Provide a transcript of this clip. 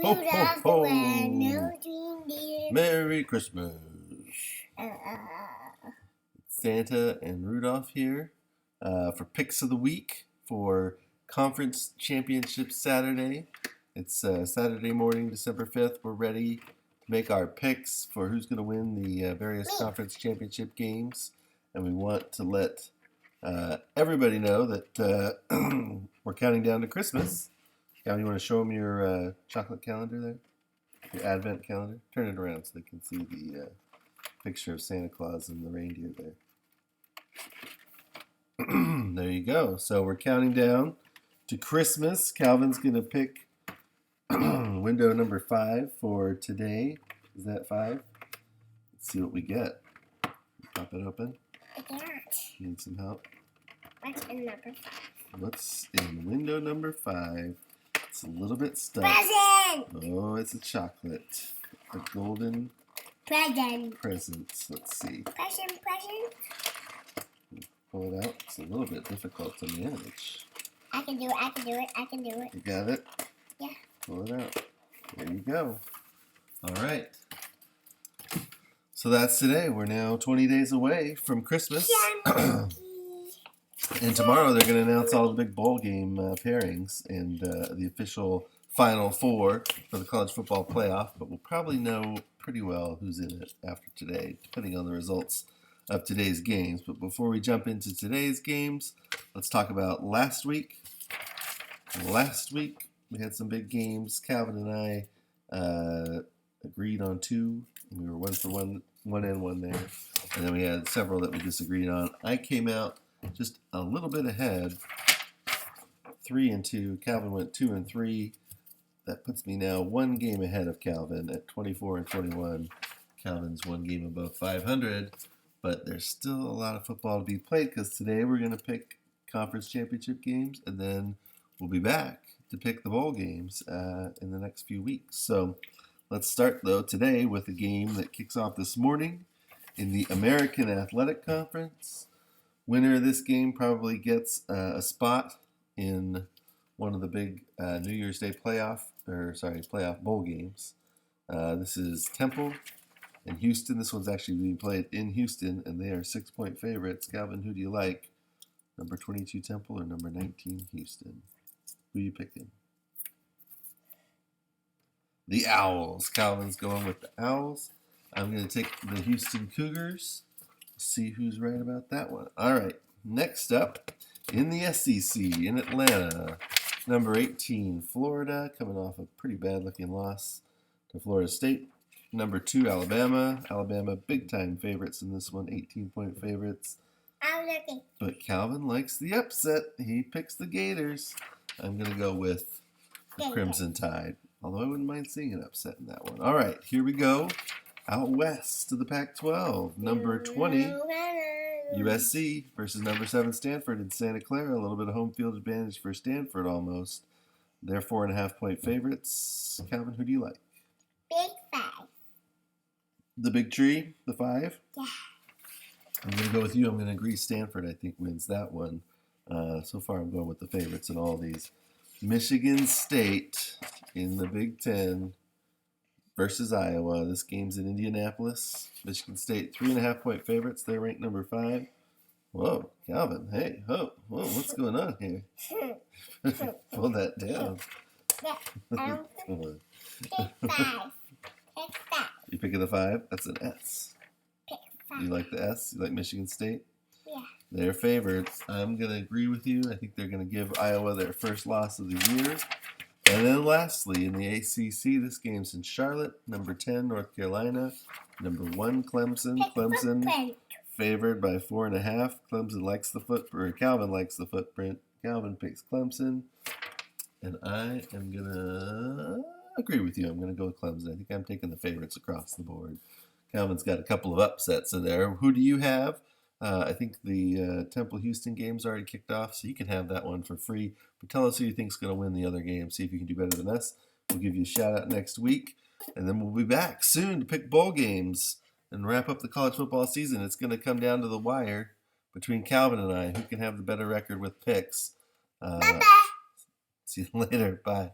Ho, ho, ho. Merry Christmas. Santa and Rudolph here for Picks of the Week for Conference Championship Saturday. It's Saturday morning, December 5th. We're ready to make our picks for who's going to win the various conference championship games. And we want to let everybody know that we're counting down to Christmas. Cal, you want to show them your chocolate calendar there? Your advent calendar? Turn it around so they can see the picture of Santa Claus and the reindeer there. There you go. So we're counting down to Christmas. Calvin's going to pick window number 5 for today. Is that 5? Let's see what we get. Pop it open. I can't. Need some help? What's in number 5? What's in window number 5? It's a little bit stuck. Present! Oh, it's a chocolate. A golden Present. present. Let's see. Present. Pull it out. It's a little bit difficult to manage. I can do it. You got it? Yeah. Pull it out. There you go. All right. So that's today. We're now 20 days away from Christmas. And tomorrow they're going to announce all the big bowl game pairings and the official Final Four for the college football playoff. But we'll probably know pretty well who's in it after today, depending on the results of today's games. But before we jump into today's games, let's talk about last week. Last week we had some big games. Calvin and I agreed on 2. And we were 1 for 1 and 1 there. And then we had several that we disagreed on. I came out just a little bit ahead, 3 and 2. Calvin went 2 and 3. That puts me now 1 game ahead of Calvin at 24 and 21. Calvin's 1 game above 500, but there's still a lot of football to be played because today we're going to pick conference championship games, and then we'll be back to pick the bowl games in the next few weeks. So let's start, though, today with a game that kicks off this morning in the American Athletic Conference. Winner of this game probably gets a spot in one of the big New Year's Day playoff bowl games. This is Temple and Houston. This one's actually being played in Houston, and they are 6-point favorites. Calvin, who do you like? Number 22 Temple or number 19 Houston? Who are you picking? The Owls. Calvin's going with the Owls. I'm going to take the Houston Cougars. See who's right about that one. All right, next up in the SEC in Atlanta, number 18, Florida, coming off a pretty bad-looking loss to Florida State. Number 2, Alabama. Alabama, big-time favorites in this one, 18-point favorites. I'm looking. But Calvin likes the upset. He picks the Gators. I'm going to go with the Crimson Tide, although I wouldn't mind seeing an upset in that one. All right, here we go. Out west to the Pac-12, number 20, USC versus number 7, Stanford in Santa Clara. A little bit of home field advantage for Stanford almost. They're 4.5-point favorites. Calvin, who do you like? Big 5. The big tree, the 5? Yeah. I'm going to go with you. I'm going to agree Stanford, I think, wins that one. So far, I'm going with the favorites in all these. Michigan State in the Big Ten versus Iowa. This game's in Indianapolis. Michigan State, 3.5-point favorites. They're ranked number 5. Whoa, Calvin. Hey, whoa, what's going on here? Pull that down. Pick 5. You picking the 5? That's an S. Pick 5. You like the S? You like Michigan State? Yeah. They're favorites. I'm going to agree with you. I think they're going to give Iowa their first loss of the year. And then lastly, in the ACC, this game's in Charlotte. Number 10, North Carolina. Number 1, Clemson. Clemson favored by 4.5. Clemson likes the footprint. Calvin likes the footprint. Calvin picks Clemson. And I am going to agree with you. I'm going to go with Clemson. I think I'm taking the favorites across the board. Calvin's got a couple of upsets in there. Who do you have? I think the Temple-Houston game's already kicked off, so you can have that one for free. But tell us who you think's going to win the other game. See if you can do better than us. We'll give you a shout-out next week. And then we'll be back soon to pick bowl games and wrap up the college football season. It's going to come down to the wire between Calvin and I. Who can have the better record with picks? Bye-bye. See you later. Bye.